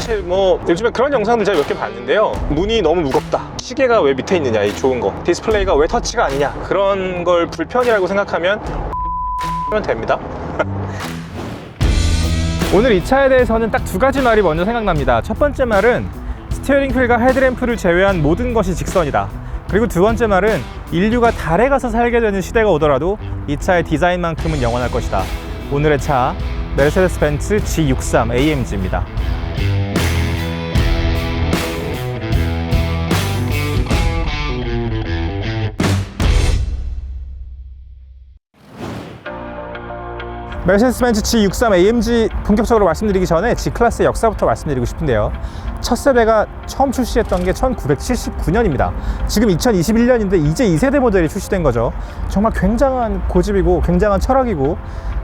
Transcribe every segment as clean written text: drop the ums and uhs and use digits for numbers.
사실 뭐 요즘에 그런 영상들 제가 몇 개 봤는데요, 문이 너무 무겁다, 시계가 왜 밑에 있느냐, 이 좋은 거 디스플레이가 왜 터치가 아니냐, 그런 걸 불편이라고 생각하면 됩니다. 오늘 이 차에 대해서는 딱 두 가지 말이 먼저 생각납니다. 첫 번째 말은 스티어링 휠과 헤드램프를 제외한 모든 것이 직선이다. 그리고 두 번째 말은 인류가 달에 가서 살게 되는 시대가 오더라도 이 차의 디자인만큼은 영원할 것이다. 오늘의 차, 메르세데스 벤츠 G63 AMG입니다. 메르세데스 벤츠 G63 AMG 본격적으로 말씀드리기 전에 G클래스의 역사부터 말씀드리고 싶은데요. 첫 세대가 처음 출시했던 게 1979년입니다. 지금 2021년인데 이제 2세대 모델이 출시된 거죠. 정말 굉장한 고집이고 굉장한 철학이고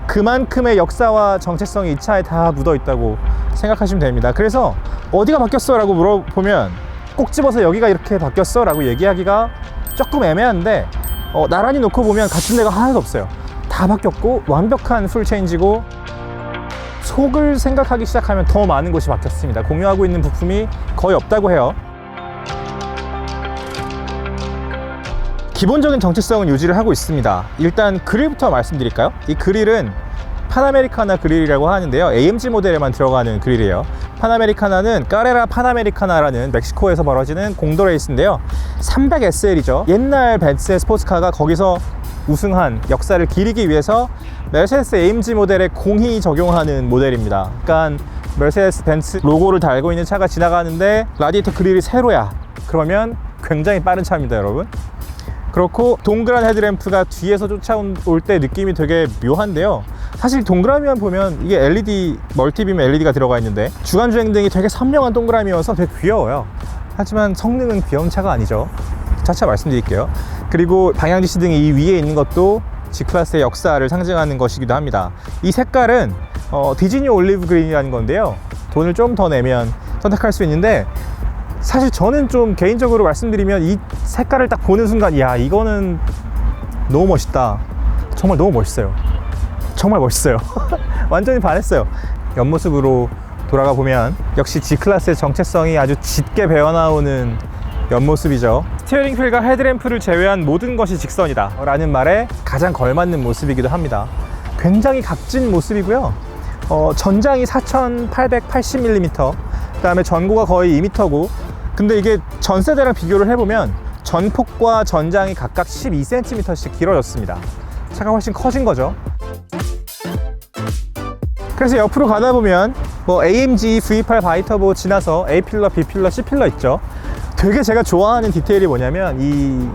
그만큼의 역사와 정체성이 이 차에 다 묻어 있다고 생각하시면 됩니다. 그래서 어디가 바뀌었어? 라고 물어보면 꼭 집어서 여기가 이렇게 바뀌었어? 라고 얘기하기가 조금 애매한데 나란히 놓고 보면 같은 데가 하나도 없어요. 다 바뀌었고 완벽한 풀체인지고, 속을 생각하기 시작하면 더 많은 곳이 바뀌었습니다. 공유하고 있는 부품이 거의 없다고 해요. 기본적인 정체성은 유지를 하고 있습니다. 일단 그릴부터 말씀드릴까요? 이 그릴은 파나메리카나 그릴이라고 하는데요, AMG 모델에만 들어가는 그릴이에요. 파나메리카나는 까레라 파나메리카나라는 멕시코에서 벌어지는 공도 레이스인데요, 300SL이죠. 옛날 벤츠의 스포츠카가 거기서 우승한 역사를 기리기 위해서 메르세데스 AMG 모델에 공히 적용하는 모델입니다. 그러니까 메르세데스 벤츠 로고를 달고 있는 차가 지나가는데 라디에이터 그릴이 세로야, 그러면 굉장히 빠른 차입니다, 여러분. 그렇고 동그란 헤드램프가 뒤에서 쫓아올 때 느낌이 되게 묘한데요, 사실 동그라미만 보면 이게 LED, 멀티빔 LED가 들어가 있는데 주간주행등이 되게 선명한 동그라미여서 되게 귀여워요. 하지만 성능은 귀여운 차가 아니죠. 차차 말씀드릴게요. 그리고 방향지시등이 이 위에 있는 것도 G클래스의 역사를 상징하는 것이기도 합니다. 이 색깔은 디즈니 올리브 그린이라는 건데요, 돈을 좀 더 내면 선택할 수 있는데, 사실 저는 좀 개인적으로 말씀드리면 이 색깔을 딱 보는 순간, 야, 이거는 너무 멋있다, 정말 너무 멋있어요, 정말 멋있어요. 완전히 반했어요. 옆모습으로 돌아가 보면 역시 G클래스의 정체성이 아주 짙게 배어나오는 옆모습이죠. 스티어링 휠과 헤드램프를 제외한 모든 것이 직선이다 라는 말에 가장 걸맞는 모습이기도 합니다. 굉장히 각진 모습이고요. 전장이 4880mm, 그 다음에 전고가 거의 2m고, 근데 이게 전 세대랑 비교를 해보면 전폭과 전장이 각각 12cm씩 길어졌습니다. 차가 훨씬 커진 거죠. 그래서 옆으로 가다 보면 뭐 AMG V8 바이터보 지나서 A필러, B필러, C필러 있죠. 되게 제가 좋아하는 디테일이 뭐냐면 이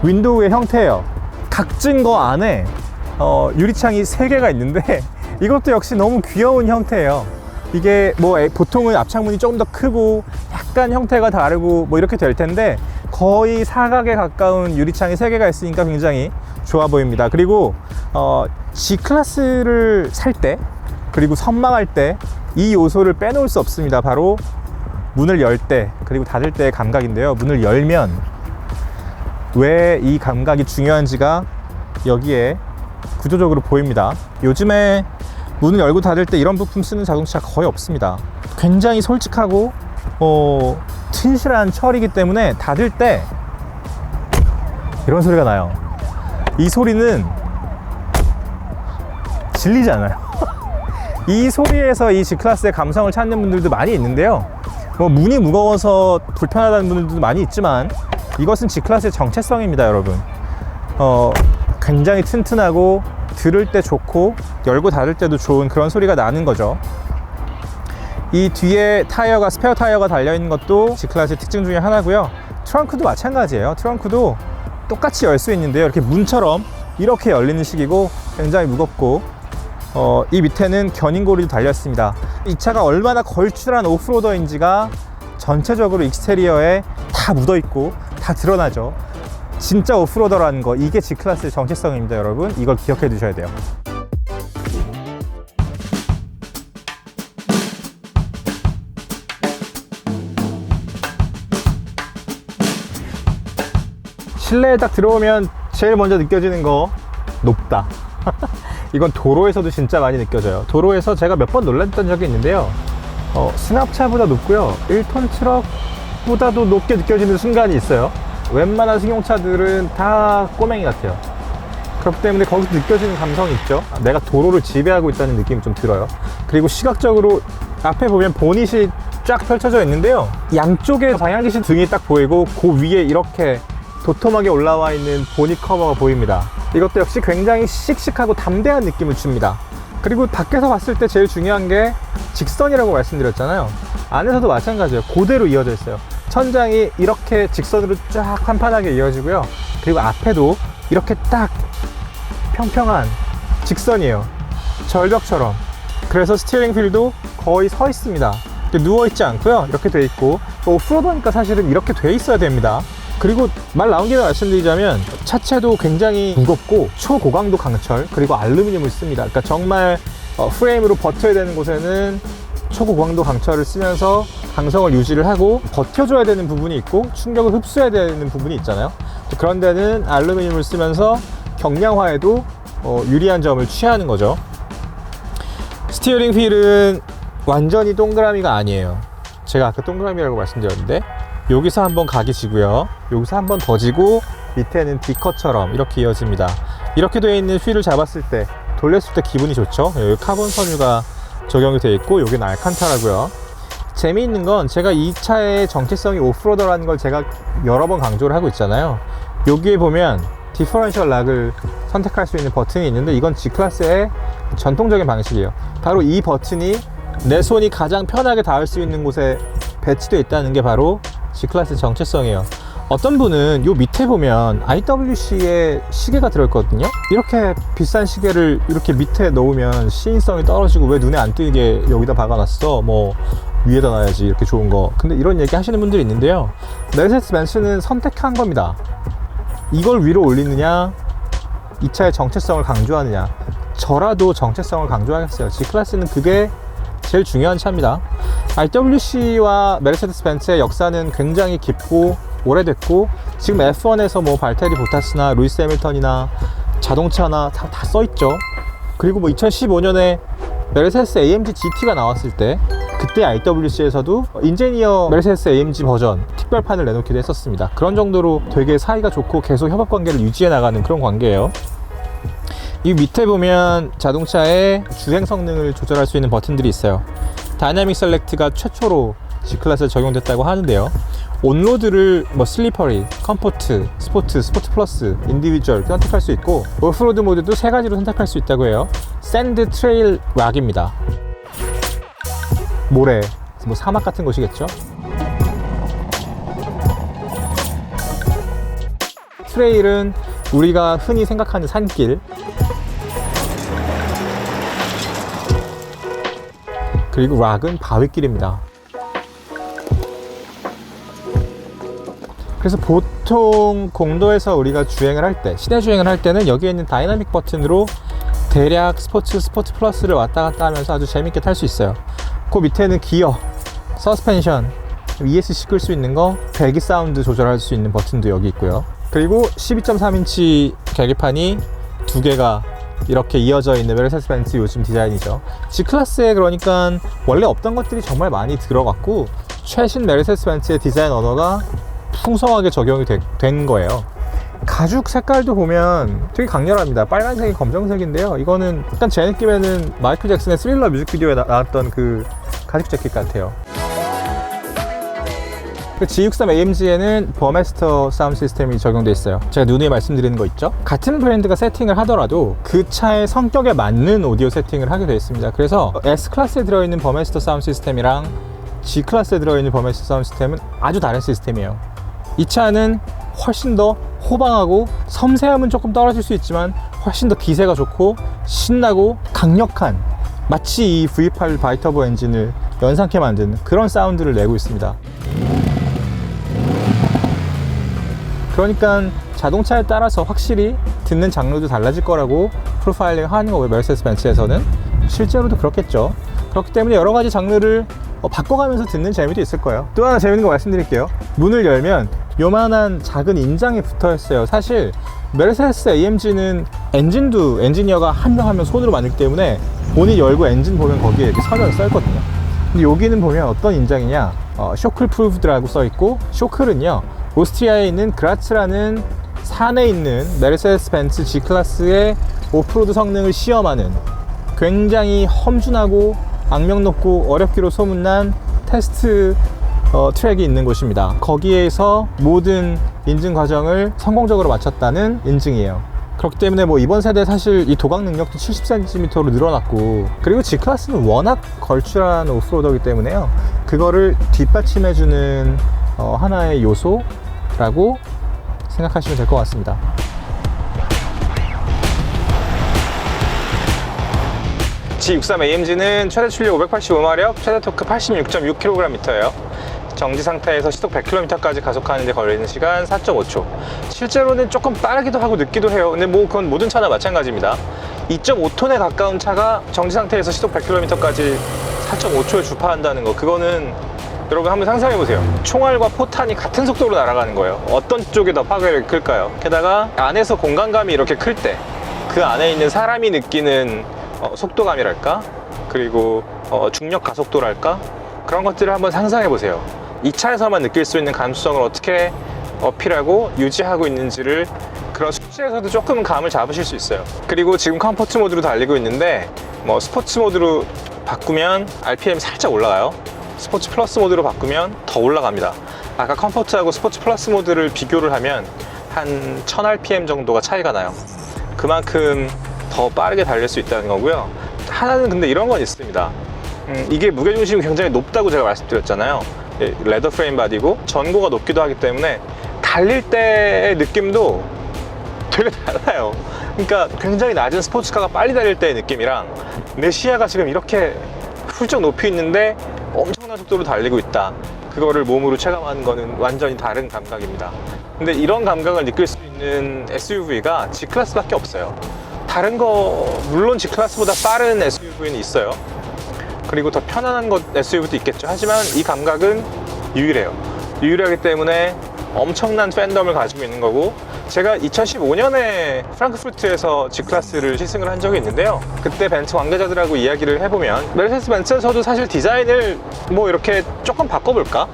윈도우의 형태예요. 각진 거 안에 유리창이 3개가 있는데 이것도 역시 너무 귀여운 형태예요. 이게 뭐 보통은 앞창문이 조금 더 크고 약간 형태가 다르고 뭐 이렇게 될 텐데 거의 사각에 가까운 유리창이 3개가 있으니까 굉장히 좋아 보입니다. 그리고 G클래스를 살 때, 그리고 선망할 때 이 요소를 빼놓을 수 없습니다. 바로 문을 열 때 그리고 닫을 때의 감각인데요, 문을 열면 왜 이 감각이 중요한지가 여기에 구조적으로 보입니다. 요즘에 문을 열고 닫을 때 이런 부품 쓰는 자동차 거의 없습니다. 굉장히 솔직하고 튼실한 처리이기 때문에 닫을 때 이런 소리가 나요. 이 소리는 질리지 않아요. 이 소리에서 이 G클래스의 감성을 찾는 분들도 많이 있는데요, 문이 무거워서 불편하다는 분들도 많이 있지만 이것은 G클래스의 정체성입니다, 여러분. 굉장히 튼튼하고 들을 때 좋고 열고 닫을 때도 좋은 그런 소리가 나는 거죠. 이 뒤에 타이어가, 스페어 타이어가 달려있는 것도 G클래스의 특징 중에 하나고요. 트렁크도 마찬가지예요. 트렁크도 똑같이 열 수 있는데요, 이렇게 문처럼 이렇게 열리는 식이고 굉장히 무겁고, 이 밑에는 견인고리도 달렸습니다. 이 차가 얼마나 걸출한 오프로더인지가 전체적으로 익스테리어에 다 묻어있고 다 드러나죠. 진짜 오프로더라는 거, 이게 G클래스의 정체성입니다, 여러분. 이걸 기억해 두셔야 돼요. 실내에 딱 들어오면 제일 먼저 느껴지는 거, 높다. 이건 도로에서도 진짜 많이 느껴져요. 도로에서 제가 몇 번 놀랐던 적이 있는데요, 승합차보다 높고요. 1톤 트럭보다도 높게 느껴지는 순간이 있어요. 웬만한 승용차들은 다 꼬맹이 같아요. 그렇기 때문에 거기서 느껴지는 감성이 있죠. 내가 도로를 지배하고 있다는 느낌이 좀 들어요. 그리고 시각적으로 앞에 보면 보닛이 쫙 펼쳐져 있는데요. 양쪽에 방향지시 등이 딱 보이고 그 위에 이렇게 도톰하게 올라와 있는 보닛 커버가 보입니다. 이것도 역시 굉장히 씩씩하고 담대한 느낌을 줍니다. 그리고 밖에서 봤을 때 제일 중요한 게 직선이라고 말씀드렸잖아요. 안에서도 마찬가지예요. 그대로 이어져 있어요. 천장이 이렇게 직선으로 쫙 판판하게 이어지고요. 그리고 앞에도 이렇게 딱 평평한 직선이에요. 절벽처럼. 그래서 스티어링 휠도 거의 서 있습니다. 누워있지 않고요. 이렇게 돼 있고, 오프로드니까 사실은 이렇게 돼 있어야 됩니다. 그리고 말 나온 김에 말씀드리자면 차체도 굉장히 무겁고 초고강도 강철, 그리고 알루미늄을 씁니다. 그러니까 정말 프레임으로 버텨야 되는 곳에는 초고강도 강철을 쓰면서 강성을 유지를 하고 버텨줘야 되는 부분이 있고 충격을 흡수해야 되는 부분이 있잖아요. 그런 데는 알루미늄을 쓰면서 경량화에도 유리한 점을 취하는 거죠. 스티어링 휠은 완전히 동그라미가 아니에요. 제가 아까 동그라미라고 말씀드렸는데 여기서 한번 각이 지고요, 여기서 한번 더 지고 밑에는 D컷처럼 이렇게 이어집니다. 이렇게 되어 있는 휠을 잡았을 때, 돌렸을 때 기분이 좋죠. 여기 카본 섬유가 적용이 되어 있고 여기는 알칸타라고요. 재미있는 건 제가 이 차의 정체성이 오프로더라는 걸 제가 여러 번 강조를 하고 있잖아요. 여기에 보면 디퍼런셜 락을 선택할 수 있는 버튼이 있는데 이건 G클래스의 전통적인 방식이에요. 바로 이 버튼이 내 손이 가장 편하게 닿을 수 있는 곳에 배치되어 있다는 게 바로 G클래스 정체성이에요. 어떤 분은 요 밑에 보면 IWC의 시계가 들어있거든요. 이렇게 비싼 시계를 이렇게 밑에 놓으면 시인성이 떨어지고 왜 눈에 안 띄게 여기다 박아놨어, 뭐 위에다 놔야지 이렇게 좋은 거. 근데 이런 얘기 하시는 분들이 있는데요, 메르세데스 벤츠는 선택한 겁니다. 이걸 위로 올리느냐, 이 차의 정체성을 강조하느냐. 저라도 정체성을 강조하겠어요. G클래스는 그게 제일 중요한 차입니다. IWC와 메르세데스 벤츠의 역사는 굉장히 깊고 오래됐고, 지금 F1에서 뭐 발테리 보타스나 루이스 해밀턴이나 자동차나 다 써있죠. 그리고 뭐 2015년에 메르세데스 AMG GT가 나왔을 때 그때 IWC에서도 인제니어 메르세데스 AMG 버전 특별판을 내놓기도 했었습니다. 그런 정도로 되게 사이가 좋고 계속 협업 관계를 유지해 나가는 그런 관계예요. 이 밑에 보면 자동차의 주행 성능을 조절할 수 있는 버튼들이 있어요. 다이나믹 셀렉트가 최초로 G클래스에 적용됐다고 하는데요. 온로드를 뭐 슬리퍼리, 컴포트, 스포트 플러스, 인디비주얼 선택할 수 있고, 오프로드 모드도 세 가지로 선택할 수 있다고 해요. 샌드 트레일 락입니다. 모래, 뭐 사막 같은 곳이겠죠. 트레일은 우리가 흔히 생각하는 산길, 그리고 락은 바위길입니다. 그래서 보통 공도에서 우리가 주행을 할 때, 시내 주행을 할 때는 여기에 있는 다이나믹 버튼으로 대략 스포츠 플러스를 왔다 갔다 하면서 아주 재밌게 탈 수 있어요. 그 밑에는 기어, 서스펜션, ESC 끌 수 있는 거, 배기 사운드 조절할 수 있는 버튼도 여기 있고요. 그리고 12.3인치 계기판이 두 개가 이렇게 이어져 있는 메르세데스 벤츠 요즘 디자인이죠. G클래스에 그러니까 원래 없던 것들이 정말 많이 들어갔고, 최신 메르세데스 벤츠의 디자인 언어가 풍성하게 적용이 된 거예요. 가죽 색깔도 보면 되게 강렬합니다. 빨간색이 검정색인데요, 이거는 약간 제 느낌에는 마이클 잭슨의 스릴러 뮤직비디오에 나왔던 그 가죽 재킷 같아요. G63 AMG에는 버메스터 사운드 시스템이 적용되어 있어요. 제가 누누이 말씀드리는 거 있죠. 같은 브랜드가 세팅을 하더라도 그 차의 성격에 맞는 오디오 세팅을 하게 되어 있습니다. 그래서 S클래스에 들어있는 버메스터 사운드 시스템이랑 G클래스에 들어있는 버메스터 사운드 시스템은 아주 다른 시스템이에요. 이 차는 훨씬 더 호방하고, 섬세함은 조금 떨어질 수 있지만 훨씬 더 기세가 좋고 신나고 강력한, 마치 이 V8 바이터보 엔진을 연상케 만드는 그런 사운드를 내고 있습니다. 그러니까 자동차에 따라서 확실히 듣는 장르도 달라질 거라고 프로파일링 하는 거고요. 메르세데스 벤츠에서는 실제로도 그렇겠죠. 그렇기 때문에 여러 가지 장르를 바꿔가면서 듣는 재미도 있을 거예요. 또 하나 재밌는 거 말씀드릴게요. 문을 열면 요만한 작은 인장이 붙어 있어요. 사실 메르세데스 AMG는 엔지니어가 한 명 한 명 손으로 만들기 때문에 본인 열고 엔진 보면 거기에 이렇게 서명이 써있거든요. 근데 여기는 보면 어떤 인장이냐, 쇼클 프루프드라고 써있고, 쇼클은요 오스트리아에 있는 그라츠라는 산에 있는 메르세데스 벤츠 G클래스의 오프로드 성능을 시험하는 굉장히 험준하고 악명 높고 어렵기로 소문난 테스트 트랙이 있는 곳입니다. 거기에서 모든 인증 과정을 성공적으로 마쳤다는 인증이에요. 그렇기 때문에 뭐 이번 세대 사실 이 도각 능력도 70cm로 늘어났고, 그리고 G클래스는 워낙 걸출한 오프로더이기 때문에요, 그거를 뒷받침해주는 하나의 요소라고 생각하시면 될 것 같습니다. G63 AMG는 최대 출력 585마력, 최대 토크 86.6kgm예요. 정지 상태에서 시속 100km까지 가속하는 데 걸리는 시간 4.5초. 실제로는 조금 빠르기도 하고 늦기도 해요. 근데 뭐 그건 모든 차나 마찬가지입니다. 2.5톤에 가까운 차가 정지 상태에서 시속 100km까지 4.5초에 주파한다는 거, 그거는 여러분 한번 상상해 보세요. 총알과 포탄이 같은 속도로 날아가는 거예요. 어떤 쪽이 더 파괴력이 클까요? 게다가 안에서 공간감이 이렇게 클 때 그 안에 있는 사람이 느끼는 속도감이랄까, 그리고 중력 가속도랄까, 그런 것들을 한번 상상해 보세요. 이 차에서만 느낄 수 있는 감수성을 어떻게 어필하고 유지하고 있는지를 그런 수치에서도 조금은 감을 잡으실 수 있어요. 그리고 지금 컴포트 모드로 달리고 있는데, 뭐 스포츠 모드로 바꾸면 RPM 살짝 올라가요. 스포츠 플러스 모드로 바꾸면 더 올라갑니다. 아까 컴포트하고 스포츠 플러스 모드를 비교를 하면 한 1000rpm 정도가 차이가 나요. 그만큼 더 빠르게 달릴 수 있다는 거고요. 하나는 근데 이런 건 있습니다. 이게 무게중심이 굉장히 높다고 제가 말씀드렸잖아요. 레더 프레임 바디고 전고가 높기도 하기 때문에 달릴 때의 느낌도 되게 달라요. 그러니까 굉장히 낮은 스포츠카가 빨리 달릴 때의 느낌이랑 내 시야가 지금 이렇게 훌쩍 높이 있는데 엄청난 속도로 달리고 있다, 그거를 몸으로 체감하는 거는 완전히 다른 감각입니다. 근데 이런 감각을 느낄 수 있는 SUV가 G클래스밖에 없어요. 다른 거 물론 G클래스보다 빠른 SUV는 있어요. 그리고 더 편안한 것 SUV도 있겠죠. 하지만 이 감각은 유일해요. 유일하기 때문에 엄청난 팬덤을 가지고 있는 거고, 제가 2015년에 프랑크푸르트에서 G클래스를 시승을 한 적이 있는데요. 그때 벤츠 관계자들하고 이야기를 해보면 메르세데스 벤츠에서도 사실 디자인을 뭐 이렇게 조금 바꿔볼까?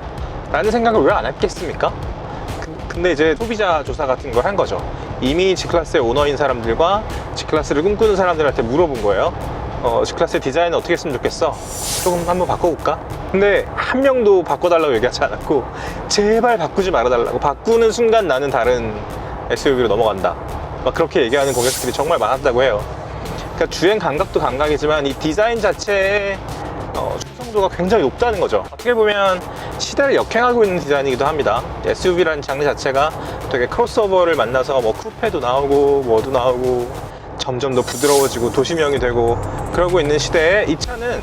라는 생각을 왜 안 했겠습니까? 근데 이제 소비자 조사 같은 걸 한 거죠. 이미 G클래스의 오너인 사람들과 G클래스를 꿈꾸는 사람들한테 물어본 거예요. G클래스의 디자인은 어떻게 했으면 좋겠어? 조금 한번 바꿔볼까? 근데 한 명도 바꿔달라고 얘기하지 않았고, 제발 바꾸지 말아달라고, 바꾸는 순간 나는 다른 SUV로 넘어간다, 막 그렇게 얘기하는 고객들이 정말 많았다고 해요. 그러니까 주행 감각도 감각이지만 이 디자인 자체의 충성도가 굉장히 높다는 거죠. 어떻게 보면 시대를 역행하고 있는 디자인이기도 합니다. SUV라는 장르 자체가 되게 크로스오버를 만나서 뭐 쿠페도 나오고 뭐도 나오고 점점 더 부드러워지고 도시명이 되고 그러고 있는 시대에 이 차는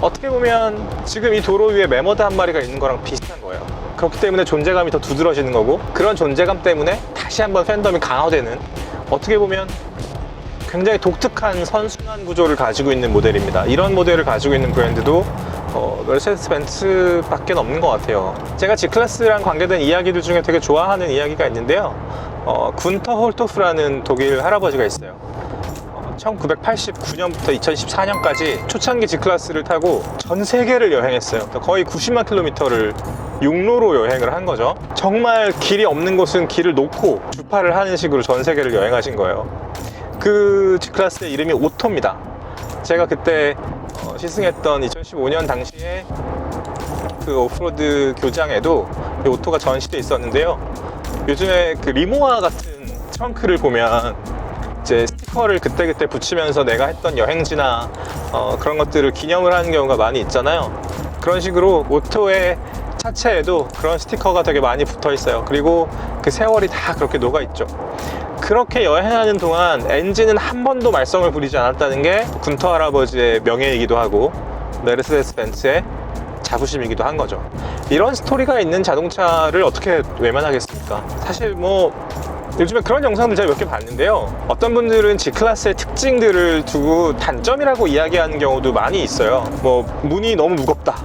어떻게 보면 지금 이 도로 위에 매머드 한 마리가 있는 거랑 비슷한 거예요. 그렇기 때문에 존재감이 더 두드러지는 거고, 그런 존재감 때문에 다시 한번 팬덤이 강화되는, 어떻게 보면 굉장히 독특한 선순환 구조를 가지고 있는 모델입니다. 이런 모델을 가지고 있는 브랜드도 메르세데스 벤츠밖에 없는 것 같아요. 제가 G클래스랑 관계된 이야기들 중에 되게 좋아하는 이야기가 있는데요. 군터 홀토프라는 독일 할아버지가 있어요. 1989년부터 2014년까지 초창기 G클래스를 타고 전 세계를 여행했어요. 거의 90만 킬로미터를 육로로 여행을 한 거죠. 정말 길이 없는 곳은 길을 놓고 주파를 하는 식으로 전 세계를 여행하신 거예요. 그 G클래스의 이름이 오토입니다. 제가 그때 시승했던 2015년 당시에 그 오프로드 교장에도 이 오토가 전시돼 있었는데요. 요즘에 그 리모아 같은 트렁크를 보면 이제 스티커를 그때그때 붙이면서 내가 했던 여행지나 그런 것들을 기념을 하는 경우가 많이 있잖아요. 그런 식으로 오토의 차체에도 그런 스티커가 되게 많이 붙어 있어요. 그리고 그 세월이 다 그렇게 녹아 있죠. 그렇게 여행하는 동안 엔진은 한 번도 말썽을 부리지 않았다는 게 군터 할아버지의 명예이기도 하고 메르세데스 벤츠의 자부심이기도 한 거죠. 이런 스토리가 있는 자동차를 어떻게 외면하겠습니까? 사실 뭐 요즘에 그런 영상들 제가 몇 개 봤는데요. 어떤 분들은 G클래스의 특징들을 두고 단점이라고 이야기하는 경우도 많이 있어요. 뭐 문이 너무 무겁다,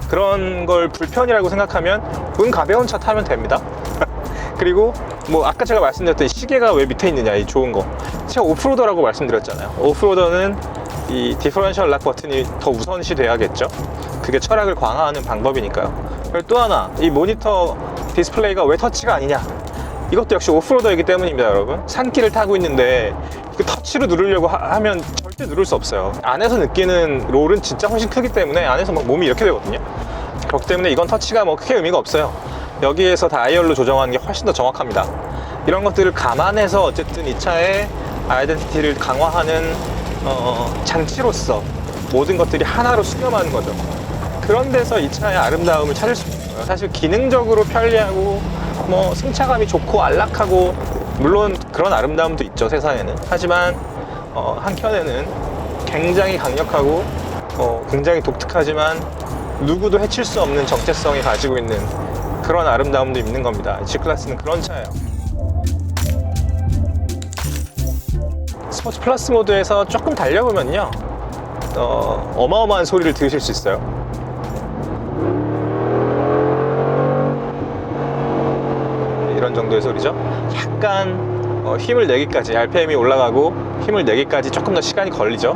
그런 걸 불편이라고 생각하면 가벼운 차 타면 됩니다. 그리고 뭐 아까 제가 말씀드렸던 시계가 왜 밑에 있느냐, 이 좋은 거. 제가 오프로더라고 말씀드렸잖아요. 오프로더는 이 디퍼런셜 락 버튼이 더 우선시 돼야겠죠. 그게 철학을 강화하는 방법이니까요. 그리고 또 하나, 이 모니터 디스플레이가 왜 터치가 아니냐, 이것도 역시 오프로더이기 때문입니다. 여러분, 산길을 타고 있는데 그 터치로 누르려고 하면 절대 누를 수 없어요. 안에서 느끼는 롤은 진짜 훨씬 크기 때문에 안에서 막 몸이 이렇게 되거든요. 그렇기 때문에 이건 터치가 뭐 크게 의미가 없어요. 여기에서 다이얼로 조정하는 게 훨씬 더 정확합니다. 이런 것들을 감안해서 어쨌든 이 차의 아이덴티티를 강화하는 장치로서 모든 것들이 하나로 수렴하는 거죠. 그런 데서 이 차의 아름다움을 찾을 수 있어요. 사실 기능적으로 편리하고 뭐 승차감이 좋고 안락하고 물론 그런 아름다움도 있죠, 세상에는. 하지만 한켠에는 굉장히 강력하고 굉장히 독특하지만 누구도 해칠 수 없는 정체성이 가지고 있는 그런 아름다움도 있는 겁니다. G클래스는 그런 차예요. 스포츠 플러스 모드에서 조금 달려보면요, 어마어마한 소리를 들으실 수 있어요. 이런 정도의 소리죠. 약간 힘을 내기까지, RPM이 올라가고 힘을 내기까지 조금 더 시간이 걸리죠.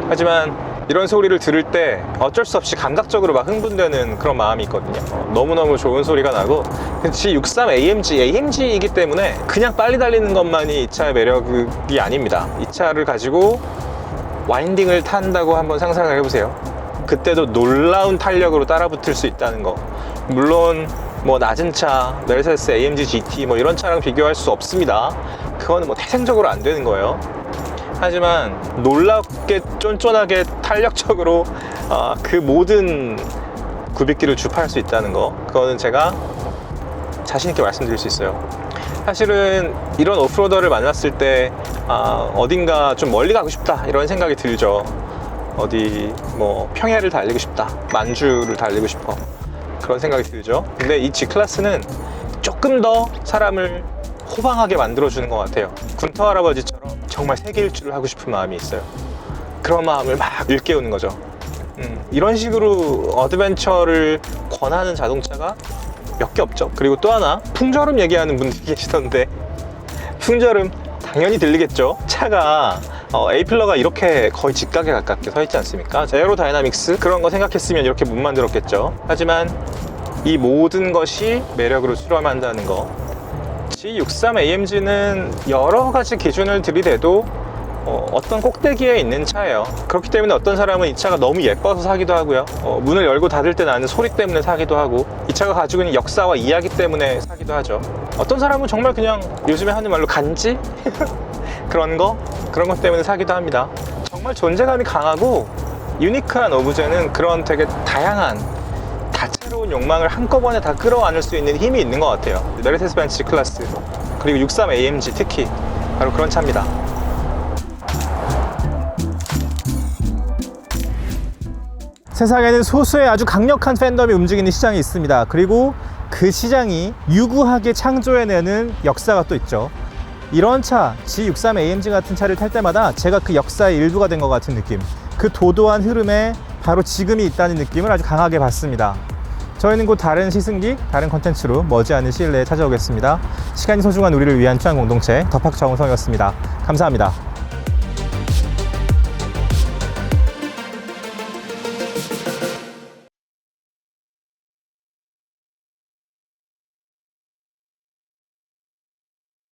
하지만 이런 소리를 들을 때 어쩔 수 없이 감각적으로 막 흥분되는 그런 마음이 있거든요. 너무너무 좋은 소리가 나고, G63 AMG이기 때문에 그냥 빨리 달리는 것만이 이 차의 매력이 아닙니다. 이 차를 가지고 와인딩을 탄다고 한번 상상을 해보세요. 그때도 놀라운 탄력으로 따라붙을 수 있다는 거. 물론 뭐 낮은 차, 메르세데스 AMG GT 뭐 이런 차랑 비교할 수 없습니다. 그거는 뭐 태생적으로 안 되는 거예요. 하지만 놀랍게 쫀쫀하게 탄력적으로 그 모든 굽이기를 주파할 수 있다는 거, 그거는 제가 자신 있게 말씀드릴 수 있어요. 사실은 이런 오프로더를 만났을 때 어딘가 좀 멀리 가고 싶다 이런 생각이 들죠. 어디 뭐 평야를 달리고 싶다, 만주를 달리고 싶어, 그런 생각이 들죠. 근데 이 G클래스는 조금 더 사람을 호방하게 만들어주는 것 같아요. 군터 할아버지처럼 정말 세계 일주를 하고 싶은 마음이 있어요. 그런 마음을 막 일깨우는 거죠. 이런 식으로 어드벤처를 권하는 자동차가 몇 개 없죠. 그리고 또 하나, 풍절음 얘기하는 분들이 계시던데, 풍절음 당연히 들리겠죠. 차가 A필러가 이렇게 거의 직각에 가깝게 서 있지 않습니까? 에어로다이나믹스 그런 거 생각했으면 이렇게 못 만들었겠죠. 하지만 이 모든 것이 매력으로 수렴한다는 거. G63 AMG는 여러 가지 기준을 들이대도 어떤 꼭대기에 있는 차예요. 그렇기 때문에 어떤 사람은 이 차가 너무 예뻐서 사기도 하고요, 문을 열고 닫을 때 나는 소리 때문에 사기도 하고, 이 차가 가지고 있는 역사와 이야기 때문에 사기도 하죠. 어떤 사람은 정말 그냥 요즘에 하는 말로 간지? 그런 것 때문에 사기도 합니다. 정말 존재감이 강하고 유니크한 오브제는 그런 되게 다양한 다채로운 욕망을 한꺼번에 다 끌어안을 수 있는 힘이 있는 것 같아요. 메르세데스 벤츠 G클래스 그리고 63 AMG 특히 바로 그런 차입니다. 세상에는 소수의 아주 강력한 팬덤이 움직이는 시장이 있습니다. 그리고 그 시장이 유구하게 창조해내는 역사가 또 있죠. 이런 차, G63 AMG 같은 차를 탈 때마다 제가 그 역사의 일부가 된 것 같은 느낌, 그 도도한 흐름에 바로 지금이 있다는 느낌을 아주 강하게 받습니다. 저희는 곧 다른 시승기, 다른 컨텐츠로 머지않은 시일 내에 찾아오겠습니다. 시간이 소중한 우리를 위한 취향 공동체, 덕팍 정우성이었습니다. 감사합니다.